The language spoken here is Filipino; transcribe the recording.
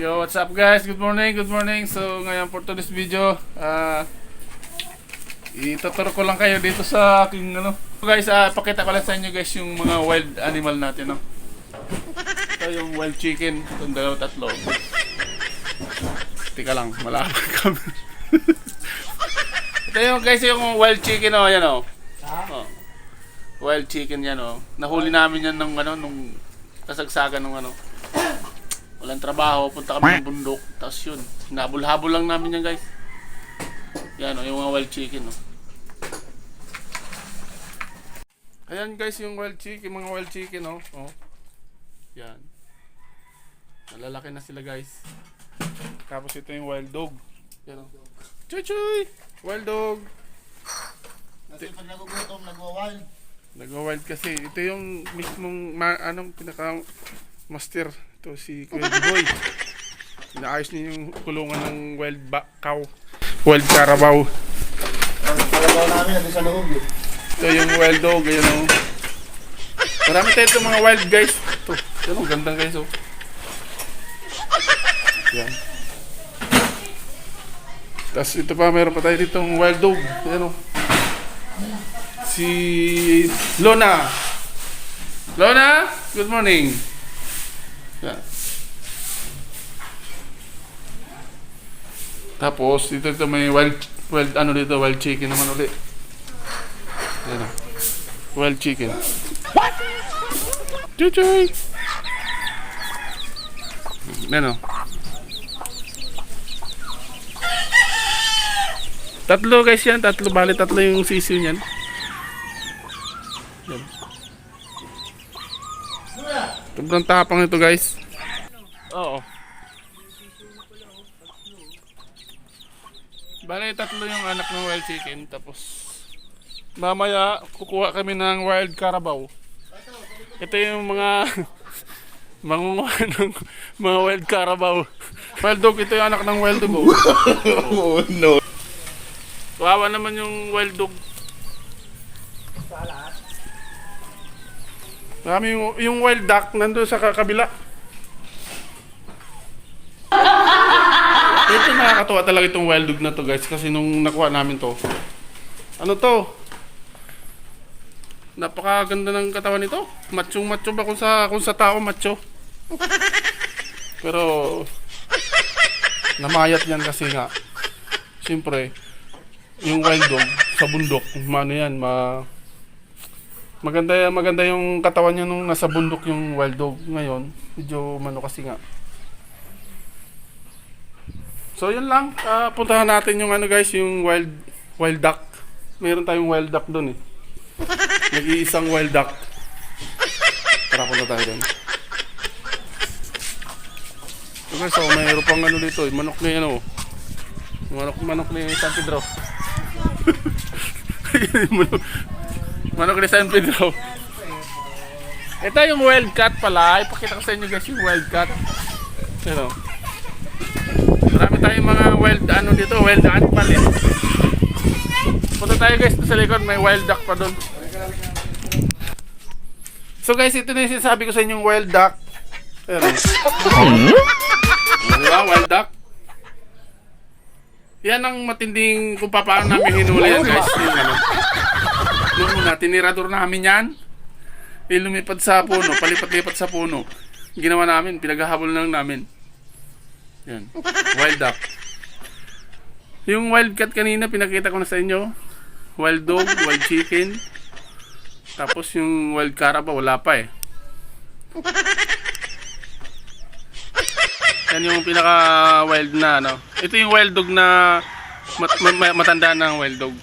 Yo, what's up guys? Good morning, good morning. So, ngayon for today's video, ituturo ko lang kayo dito sa aking guys, pakita ko lang sa inyo guys yung mga wild animal natin, no. Ito yung wild chicken, itong dalawa tatlo. Tika lang, malapit kami. Ito yung guys, yung wild chicken, oh, yan oh. Oh. Wild chicken yan oh. Nahuli namin yan nung nung kasagsagan nung walang trabaho, punta kami ng bundok. Tapos yun, hinabol-habol lang namin yan guys. Yan o, yung mga wild chicken o. Ayan guys, yung wild chicken, mga wild chicken o. Yan. Nalalaki na sila guys. Tapos ito yung wild dog. Yan o. Chuy chuy! Wild dog. Kasi pag nagugutom, nagwa-wild. Nagwa-wild kasi. Ito yung mismong, pinaka-master. Ito si Kuya Boy. Inaayos niya yung kulungan ng wild cow. Wild carabao. Ang carabao namin nandun sa loob eh. Ito yung wild dog. Ayan o. Marami tayo itong mga wild guys. Ito. Ayan o. Gandang guys o. Ayan. Tapos ito pa. Meron pa tayo ditong wild dog. Ayan o. Si Lona. Lona, good morning. Yan. Tapos dito may wild wild chicken naman ulit. Yan. Wild chicken. What? Chuchay. Ano? Tatlo guys yan, bali tatlo yung sisiw niyan. Yan. Sobrang tapang ito guys. Oo. Bale, tatlo yung anak ng wild chicken. Tapos mamaya kukuha kami ng wild carabao. Ito yung mga mangunguha ng mga wild carabao. Wild dog, ito yung anak ng wild dog. Oh no. Kawawa naman yung wild dog. Marami yung wild duck nandun sa kabila. Ito nakakatuwa talaga itong wild dog na to guys. Kasi nung nakuha namin to, ano to? Napakaganda ng katawan nito. Machong macho ba kung sa tao macho. Pero namayat yan kasi nga. Siyempre, yung wild dog sa bundok, yan, maganda yung katawan niya nung nasa bundok yung wild dog. Ngayon, medyo kasi nga. So yun lang, puntahan natin yung guys, yung wild duck. Meron tayong wild duck doon eh. Nag-iisang wild duck. Tara, punta tayo doon. Okay, so mayroon pang dito eh, manok ni manok ni San Pedro. Manok ni San Pedro. Ito yung wild cat pala. Ipakita ko sa inyo guys yung wild cat. Ano? Marami tayong mga wild dito, wild animal eh. Punta tayo guys sa likod, may wild duck pa doon. So guys, ito na yung sinasabi ko sa inyo, yung wild duck. Pero diba, wild duck? Yan ang matinding kung paano namin hinuli yan guys. Yung nung una, tinirador namin yan. Lumipad sa puno, palipat-lipat sa puno. Ginawa namin, pinaghahabol lang namin. Yan, wild duck. Yung wild cat kanina, pinakita ko na sa inyo. Wild dog, wild chicken. Tapos yung wild carabao, wala pa eh. Yan yung pinaka wild na Ito yung wild dog na matanda ng wild dog.